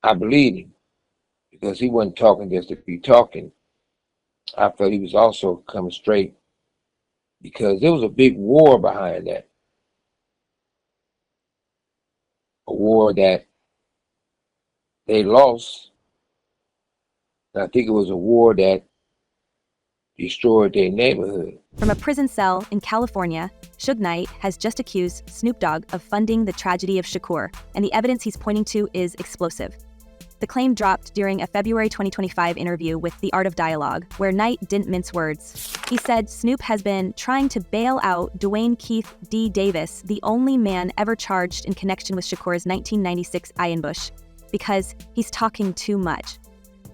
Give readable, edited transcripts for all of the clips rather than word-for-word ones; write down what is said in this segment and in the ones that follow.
I believed him because he wasn't talking just to be talking. I felt he was also coming straight because there was a big war behind that. A war that they lost. And I think it was a war that destroyed their neighborhood. From a prison cell in California, Suge Knight has just accused Snoop Dogg of funding the tragedy of Shakur, and the evidence he's pointing to is explosive. The claim dropped during a February 2025 interview with The Art of Dialogue, where Knight didn't mince words. He said Snoop has been trying to bail out Dwayne Keefe D. Davis, the only man ever charged in connection with Shakur's 1996 ambush, because he's talking too much.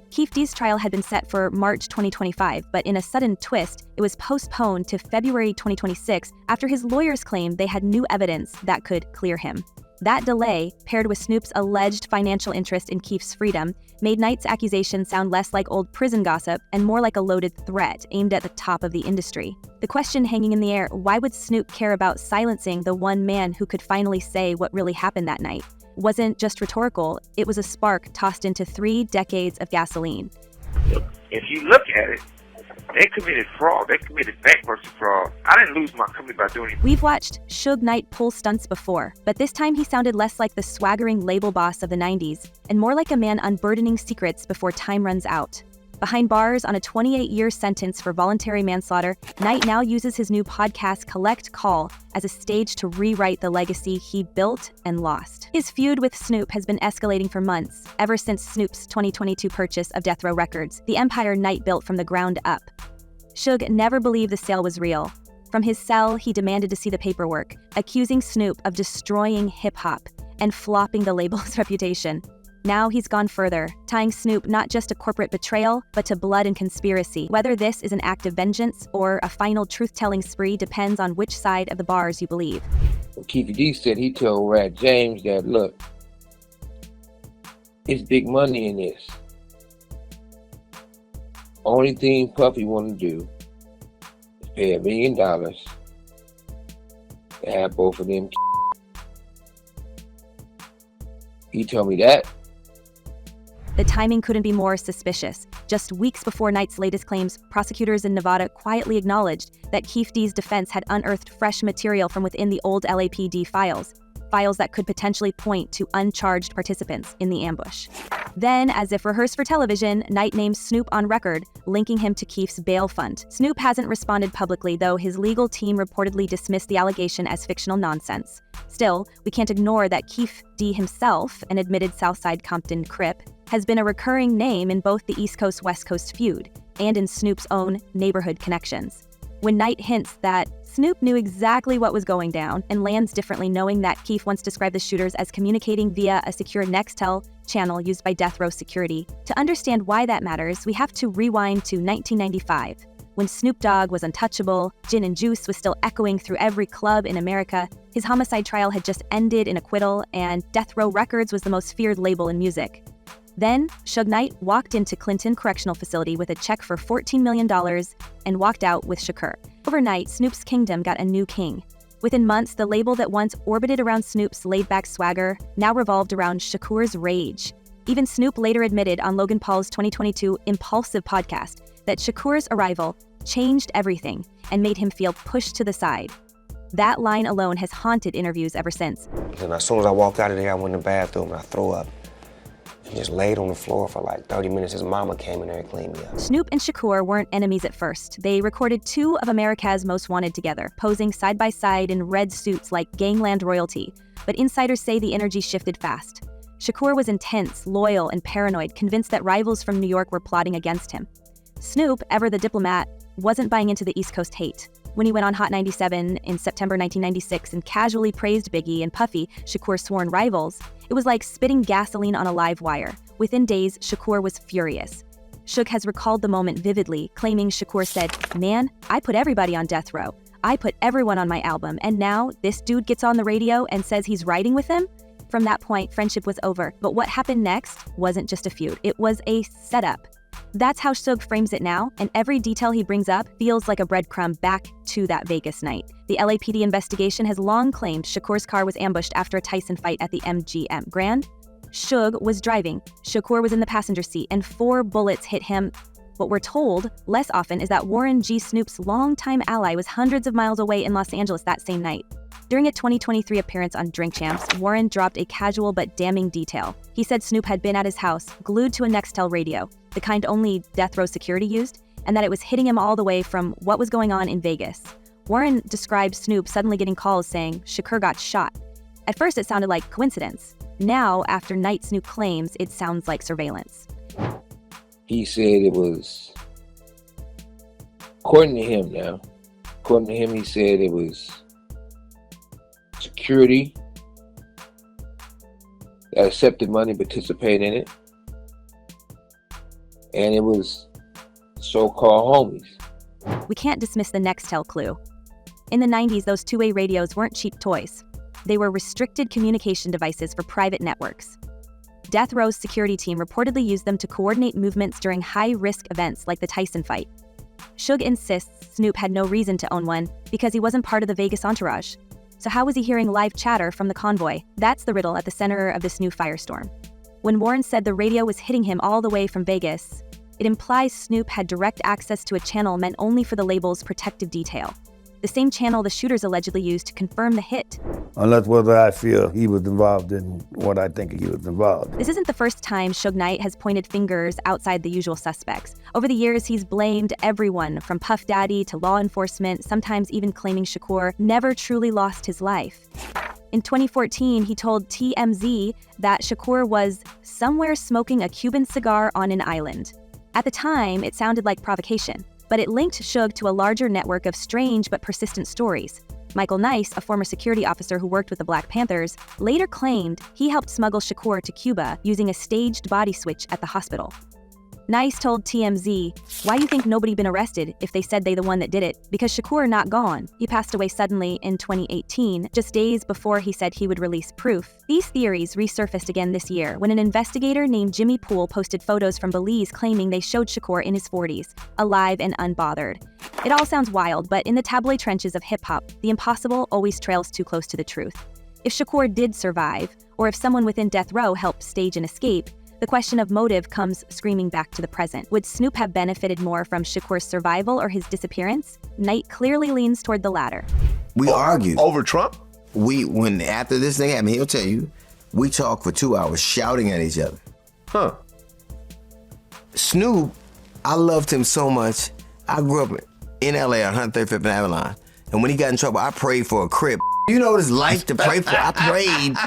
Keefe D's trial had been set for March 2025, but in a sudden twist, it was postponed to February 2026 after his lawyers claimed they had new evidence that could clear him. That delay, paired with Snoop's alleged financial interest in Keefe's freedom, made Knight's accusation sound less like old prison gossip and more like a loaded threat aimed at the top of the industry. The question hanging in the air, why would Snoop care about silencing the one man who could finally say what really happened that night? Wasn't just rhetorical, it was a spark tossed into 3 decades of gasoline. If you look at it, they committed fraud. They committed bankruptcy fraud. I didn't lose my company by doing it. We've watched Suge Knight pull stunts before, but this time he sounded less like the swaggering label boss of the 90s and more like a man unburdening secrets before time runs out. Behind bars on a 28-year sentence for voluntary manslaughter, Knight now uses his new podcast Collect Call as a stage to rewrite the legacy he built and lost. His feud with Snoop has been escalating for months, ever since Snoop's 2022 purchase of Death Row Records, the empire Knight built from the ground up. Suge never believed the sale was real. From his cell, he demanded to see the paperwork, accusing Snoop of destroying hip-hop and flopping the label's reputation. Now he's gone further, tying Snoop not just to corporate betrayal, but to blood and conspiracy. Whether this is an act of vengeance or a final truth-telling spree depends on which side of the bars you believe. Keefe D said he told Rat James that, look, it's big money in this. Only thing Puffy want to do is pay $1 million to have both of them. He told me that. The timing couldn't be more suspicious. Just weeks before Knight's latest claims, prosecutors in Nevada quietly acknowledged that Keefe D's defense had unearthed fresh material from within the old LAPD files that could potentially point to uncharged participants in the ambush. Then, as if rehearsed for television, Knight names Snoop on record, linking him to Keefe's bail fund. Snoop hasn't responded publicly, though his legal team reportedly dismissed the allegation as fictional nonsense. Still, we can't ignore that Keefe D himself, an admitted Southside Compton Crip, has been a recurring name in both the East Coast-West Coast feud and in Snoop's own neighborhood connections. When Knight hints that Snoop knew exactly what was going down and lands differently, knowing that Keefe once described the shooters as communicating via a secure Nextel channel used by Death Row security. To understand why that matters, we have to rewind to 1995, when Snoop Dogg was untouchable, Gin and Juice was still echoing through every club in America, his homicide trial had just ended in acquittal, and Death Row Records was the most feared label in music. Then, Suge Knight walked into Clinton Correctional Facility with a check for $14 million and walked out with Shakur. Overnight, Snoop's kingdom got a new king. Within months, the label that once orbited around Snoop's laid-back swagger now revolved around Shakur's rage. Even Snoop later admitted on Logan Paul's 2022 Impulsive podcast that Shakur's arrival changed everything and made him feel pushed to the side. That line alone has haunted interviews ever since. And as soon as I walked out of there, I went in the bathroom and I threw up. And just laid on the floor for like 30 minutes. His mama came in there and cleaned me up. Snoop and Shakur weren't enemies at first. They recorded 2 of America's Most Wanted together, posing side by side in red suits like gangland royalty. But insiders say the energy shifted fast. Shakur was intense, loyal, and paranoid, convinced that rivals from New York were plotting against him. Snoop, ever the diplomat, wasn't buying into the East Coast hate. When he went on Hot 97 in September 1996 and casually praised Biggie and Puffy, Shakur's sworn rivals, it was like spitting gasoline on a live wire. Within days, Shakur was furious. Suge has recalled the moment vividly, claiming Shakur said, "Man, I put everybody on death row. I put everyone on my album, and now this dude gets on the radio and says he's riding with him?" From that point, friendship was over. But what happened next wasn't just a feud, it was a setup. That's how Suge frames it now, and every detail he brings up feels like a breadcrumb back to that Vegas night. The LAPD investigation has long claimed Shakur's car was ambushed after a Tyson fight at the MGM Grand. Suge was driving, Shakur was in the passenger seat, and 4 bullets hit him. What we're told less often is that Warren G. Snoop's longtime ally was hundreds of miles away in Los Angeles that same night. During a 2023 appearance on Drink Champs, Warren dropped a casual but damning detail. He said Snoop had been at his house, glued to a Nextel radio, the kind only death row security used, and that it was hitting him all the way from what was going on in Vegas. Warren described Snoop suddenly getting calls saying Shakur got shot. At first it sounded like coincidence. Now, after Knight's new claims, it sounds like surveillance. He said it was, according to him, he said it was security that accepted money, participated in it, and it was so-called homies. We can't dismiss the Nextel clue. In the 90s, those two-way radios weren't cheap toys. They were restricted communication devices for private networks. Death Row's security team reportedly used them to coordinate movements during high-risk events like the Tyson fight. Suge insists Snoop had no reason to own one because he wasn't part of the Vegas entourage. So how was he hearing live chatter from the convoy? That's the riddle at the center of this new firestorm. When Warren said the radio was hitting him all the way from Vegas, it implies Snoop had direct access to a channel meant only for the label's protective detail. The same channel the shooters allegedly used to confirm the hit. Unless whether I feel he was involved in what I think he was involved in. This isn't the first time Suge Knight has pointed fingers outside the usual suspects. Over the years, he's blamed everyone from Puff Daddy to law enforcement, sometimes even claiming Shakur never truly lost his life. In 2014, he told TMZ that Shakur was somewhere smoking a Cuban cigar on an island. At the time, it sounded like provocation, but it linked Suge to a larger network of strange but persistent stories. Michael Nice, a former security officer who worked with the Black Panthers, later claimed he helped smuggle Shakur to Cuba using a staged body switch at the hospital. Nice told TMZ, "Why do you think nobody been arrested if they said they the one that did it? Because Shakur not gone. He passed away suddenly in 2018, just days before he said he would release proof." These theories resurfaced again this year when an investigator named Jimmy Poole posted photos from Belize claiming they showed Shakur in his 40s, alive and unbothered. It all sounds wild, but in the tabloid trenches of hip-hop, the impossible always trails too close to the truth. If Shakur did survive, or if someone within death row helped stage an escape, the question of motive comes screaming back to the present. Would Snoop have benefited more from Shakur's survival or his disappearance? Knight clearly leans toward the latter. We argued. Over Trump? When after this thing happened, he'll tell you, we talked for 2 hours shouting at each other. Huh. Snoop, I loved him so much. I grew up in LA on 135th and Avalon. And when he got in trouble, I prayed for a crib. You know what it's like to pray for? I prayed.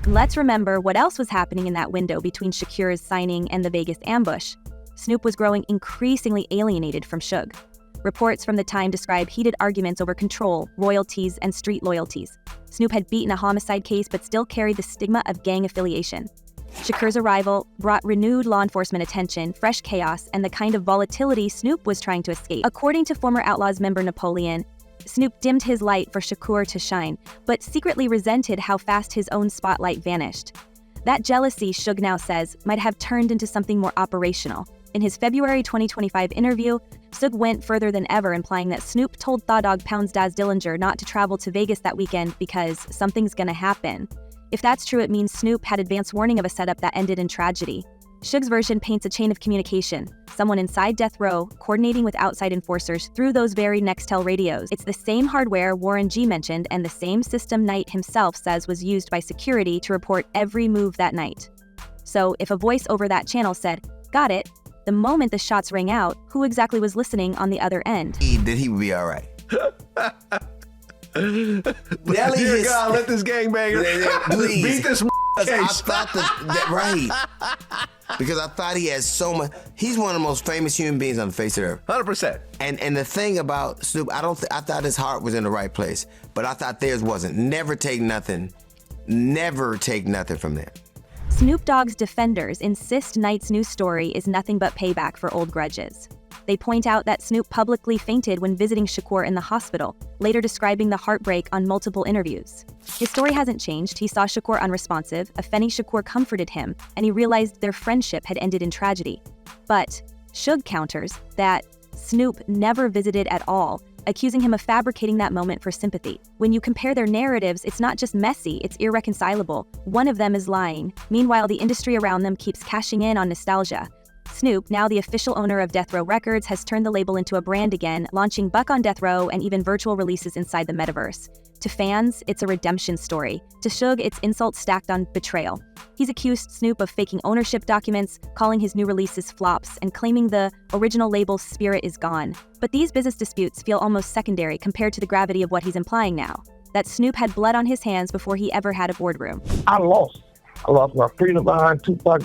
Let's remember what else was happening in that window between Shakur's signing and the Vegas ambush. Snoop was growing increasingly alienated from Suge. Reports from the time describe heated arguments over control, royalties, and street loyalties. Snoop had beaten a homicide case but still carried the stigma of gang affiliation. Shakur's arrival brought renewed law enforcement attention, fresh chaos, and the kind of volatility Snoop was trying to escape. According to former Outlaws member Napoleon, Snoop dimmed his light for Shakur to shine, but secretly resented how fast his own spotlight vanished. That jealousy, Suge now says, might have turned into something more operational. In his February 2025 interview, Suge went further than ever, implying that Snoop told Thaw Dog Pound's Daz Dillinger not to travel to Vegas that weekend because something's gonna happen. If that's true, it means Snoop had advance warning of a setup that ended in tragedy. Suge's version paints a chain of communication, someone inside death row coordinating with outside enforcers through those very Nextel radios. It's the same hardware Warren G mentioned and the same system Knight himself says was used by security to report every move that night. So if a voice over that channel said, "Got it," the moment the shots rang out, who exactly was listening on the other end? That he would be all right. Dear God, let this gangbanger beat this I case. thought that right. Because I thought he has so much. He's one of the most famous human beings on the face of the earth. 100%. And the thing about Snoop, I thought his heart was in the right place, but I thought theirs wasn't. Never take nothing from them. Snoop Dogg's defenders insist Knight's new story is nothing but payback for old grudges. They point out that Snoop publicly fainted when visiting Shakur in the hospital, later describing the heartbreak on multiple interviews. His story hasn't changed. He saw Shakur unresponsive, Afeni Shakur comforted him, and he realized their friendship had ended in tragedy. But Suge counters that Snoop never visited at all, accusing him of fabricating that moment for sympathy. When you compare their narratives, it's not just messy, it's irreconcilable. One of them is lying. Meanwhile, the industry around them keeps cashing in on nostalgia. Snoop, now the official owner of Death Row Records, has turned the label into a brand again, launching Buck on Death Row and even virtual releases inside the metaverse. To fans, it's a redemption story. To Suge, it's insults stacked on betrayal. He's accused Snoop of faking ownership documents, calling his new releases flops, and claiming the original label's spirit is gone. But these business disputes feel almost secondary compared to the gravity of what he's implying now. That Snoop had blood on his hands before he ever had a boardroom. I lost. I lost my freedom behind Tupac.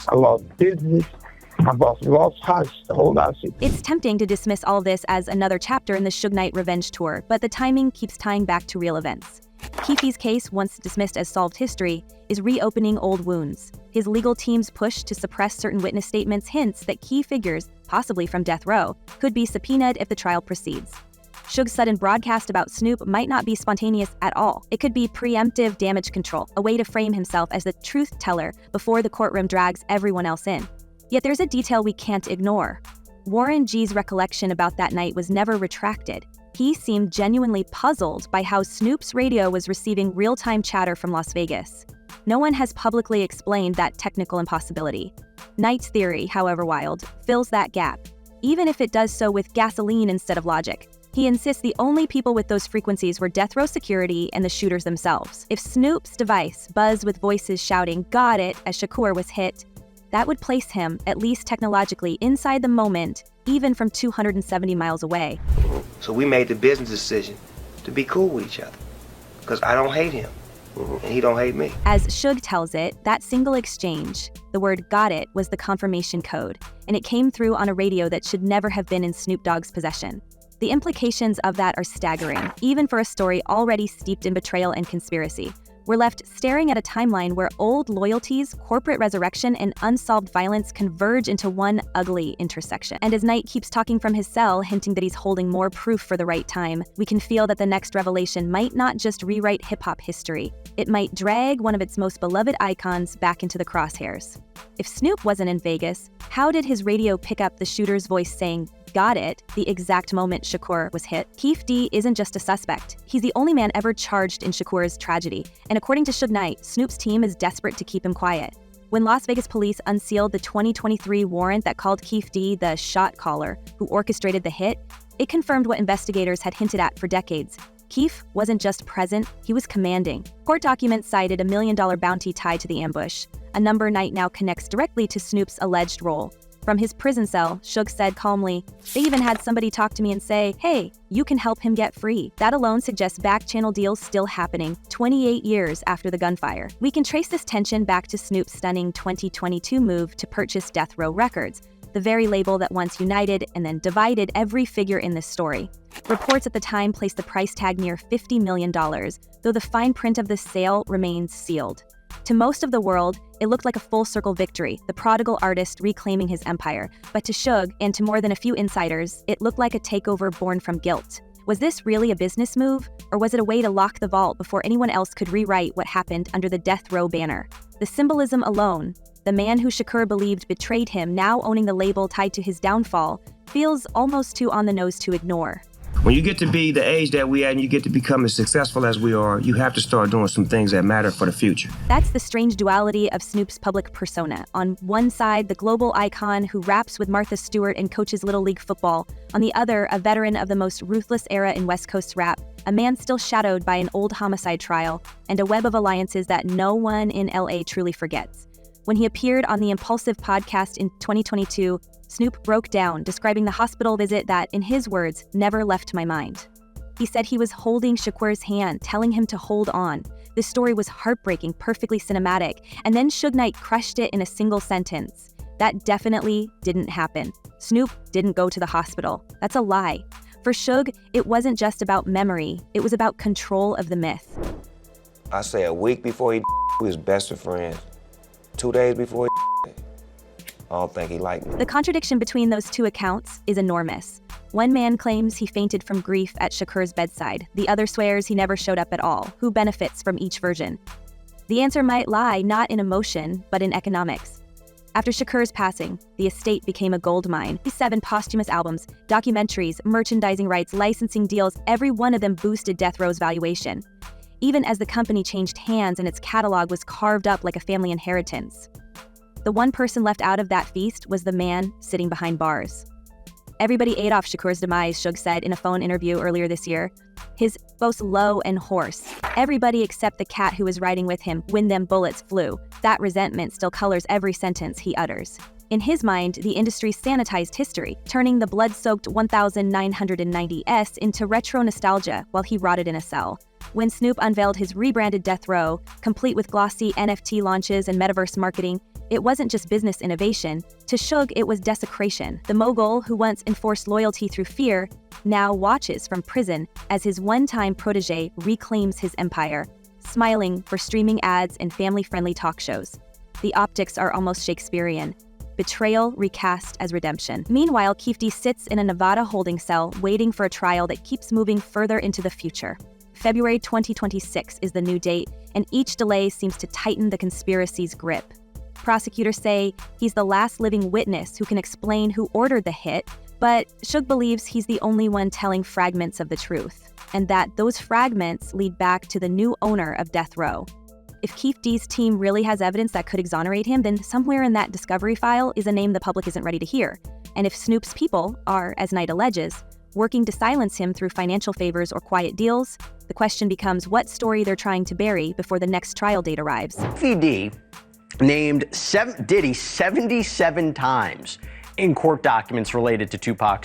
I lost business. I lost house, the whole lot of shit. It's tempting to dismiss all of this as another chapter in the Suge Knight revenge tour, but the timing keeps tying back to real events. Keefe's case, once dismissed as solved history, is reopening old wounds. His legal team's push to suppress certain witness statements hints that key figures, possibly from Death Row, could be subpoenaed if the trial proceeds. Suge's sudden broadcast about Snoop might not be spontaneous at all. It could be preemptive damage control, a way to frame himself as the truth teller before the courtroom drags everyone else in. Yet there's a detail we can't ignore. Warren G's recollection about that night was never retracted. He seemed genuinely puzzled by how Snoop's radio was receiving real-time chatter from Las Vegas. No one has publicly explained that technical impossibility. Knight's theory, however wild, fills that gap, even if it does so with gasoline instead of logic. He insists the only people with those frequencies were death row security and the shooters themselves. If Snoop's device buzzed with voices shouting, "Got it," as Shakur was hit, that would place him, at least technologically, inside the moment, even from 270 miles away. So we made the business decision to be cool with each other, because I don't hate him, and he don't hate me. As Suge tells it, that single exchange, the word "got it," was the confirmation code, and it came through on a radio that should never have been in Snoop Dogg's possession. The implications of that are staggering, even for a story already steeped in betrayal and conspiracy. We're left staring at a timeline where old loyalties, corporate resurrection, and unsolved violence converge into one ugly intersection. And as Knight keeps talking from his cell, hinting that he's holding more proof for the right time, we can feel that the next revelation might not just rewrite hip-hop history. It might drag one of its most beloved icons back into the crosshairs. If Snoop wasn't in Vegas, how did his radio pick up the shooter's voice saying, "Got it," the exact moment Shakur was hit? Keefe D isn't just a suspect. He's the only man ever charged in Shakur's tragedy, and according to Suge Knight, Snoop's team is desperate to keep him quiet. When Las Vegas police unsealed the 2023 warrant that called Keefe D the shot caller who orchestrated the hit, it confirmed what investigators had hinted at for decades. Keefe wasn't just present, he was commanding. Court documents cited a $1 million bounty tied to the ambush, a number Knight now connects directly to Snoop's alleged role. From his prison cell, Suge said calmly, "They even had somebody talk to me and say, 'Hey, you can help him get free.' That alone suggests back-channel deals still happening, 28 years after the gunfire." We can trace this tension back to Snoop's stunning 2022 move to purchase Death Row Records, the very label that once united and then divided every figure in this story. Reports at the time placed the price tag near $50 million, though the fine print of this sale remains sealed. To most of the world, it looked like a full-circle victory, the prodigal artist reclaiming his empire. But to Suge, and to more than a few insiders, it looked like a takeover born from guilt. Was this really a business move, or was it a way to lock the vault before anyone else could rewrite what happened under the Death Row banner? The symbolism alone, the man who Shakur believed betrayed him now owning the label tied to his downfall, feels almost too on the nose to ignore. When you get to be the age that we are and you get to become as successful as we are, you have to start doing some things that matter for the future. That's the strange duality of Snoop's public persona. On one side, the global icon who raps with Martha Stewart and coaches Little League football. On the other, a veteran of the most ruthless era in West Coast rap, a man still shadowed by an old homicide trial, and a web of alliances that no one in LA truly forgets. When he appeared on the Impulsive podcast in 2022, Snoop broke down, describing the hospital visit that, in his words, never left my mind. He said he was holding Shakur's hand, telling him to hold on. This story was heartbreaking, perfectly cinematic, and then Suge Knight crushed it in a single sentence. That definitely didn't happen. Snoop didn't go to the hospital. That's a lie. For Suge, it wasn't just about memory, it was about control of the myth. I say a week before he was best of friends. 2 days before I don't think he liked me. The contradiction between those two accounts is enormous. One man claims he fainted from grief at Shakur's bedside. The other swears he never showed up at all. Who benefits from each version? The answer might lie not in emotion, but in economics. After Shakur's passing, the estate became a gold mine. 7 posthumous albums, documentaries, merchandising rights, licensing deals, every one of them boosted Death Row's valuation, even as the company changed hands and its catalog was carved up like a family inheritance. The one person left out of that feast was the man sitting behind bars. Everybody ate off Shakur's demise, Suge said in a phone interview earlier this year. His boast low and hoarse. Everybody except the cat who was riding with him when them bullets flew. That resentment still colors every sentence he utters. In his mind, the industry sanitized history, turning the blood-soaked 1990s into retro nostalgia while he rotted in a cell. When Snoop unveiled his rebranded Death Row, complete with glossy NFT launches and metaverse marketing, it wasn't just business innovation. To Suge, it was desecration. The mogul, who once enforced loyalty through fear, now watches from prison as his one-time protege reclaims his empire, smiling for streaming ads and family-friendly talk shows. The optics are almost Shakespearean. Betrayal recast as redemption. Meanwhile, Keefe sits in a Nevada holding cell, waiting for a trial that keeps moving further into the future. February 2026 is the new date, and each delay seems to tighten the conspiracy's grip. Prosecutors say he's the last living witness who can explain who ordered the hit, but Suge believes he's the only one telling fragments of the truth, and that those fragments lead back to the new owner of Death Row. If Keefe's team really has evidence that could exonerate him, then somewhere in that discovery file is a name the public isn't ready to hear. And if Snoop's people are, as Knight alleges, working to silence him through financial favors or quiet deals, the question becomes what story they're trying to bury before the next trial date arrives. VD named Diddy 77 times in court documents related to Tupac.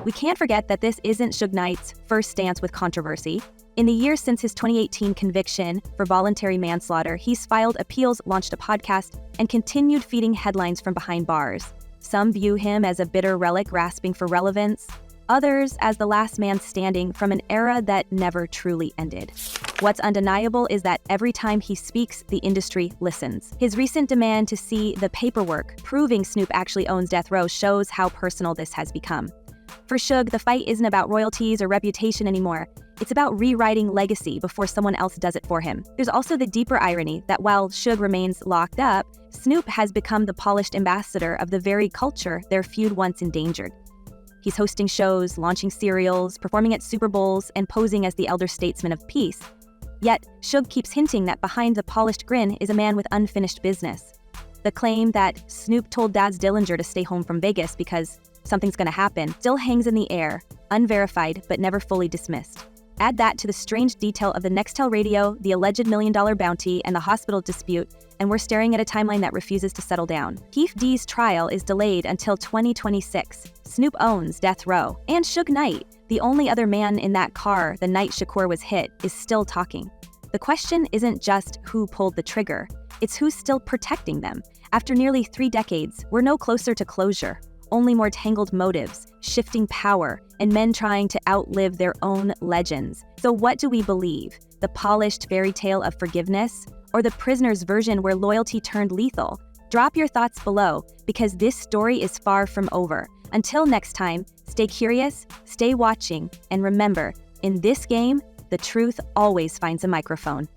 We can't forget that this isn't Suge Knight's first stance with controversy. In the years since his 2018 conviction for voluntary manslaughter, he's filed appeals, launched a podcast, and continued feeding headlines from behind bars. Some view him as a bitter relic grasping for relevance, others as the last man standing from an era that never truly ended. What's undeniable is that every time he speaks, the industry listens. His recent demand to see the paperwork proving Snoop actually owns Death Row shows how personal this has become. For Suge, the fight isn't about royalties or reputation anymore. It's about rewriting legacy before someone else does it for him. There's also the deeper irony that while Suge remains locked up, Snoop has become the polished ambassador of the very culture their feud once endangered. He's hosting shows, launching cereals, performing at Super Bowls, and posing as the elder statesman of peace. Yet, Suge keeps hinting that behind the polished grin is a man with unfinished business. The claim that Snoop told Daz Dillinger to stay home from Vegas because something's gonna happen still hangs in the air, unverified but never fully dismissed. Add that to the strange detail of the Nextel radio, the alleged $1 million bounty, and the hospital dispute, and we're staring at a timeline that refuses to settle down. Keefe's trial is delayed until 2026. Snoop owns Death Row. And Suge Knight, the only other man in that car the night Shakur was hit, is still talking. The question isn't just who pulled the trigger, it's who's still protecting them. After nearly 3 decades, we're no closer to closure. Only more tangled motives, shifting power, and men trying to outlive their own legends. So what do we believe? The polished fairy tale of forgiveness? Or the prisoner's version where loyalty turned lethal? Drop your thoughts below, because this story is far from over. Until next time, stay curious, stay watching, and remember, in this game, the truth always finds a microphone.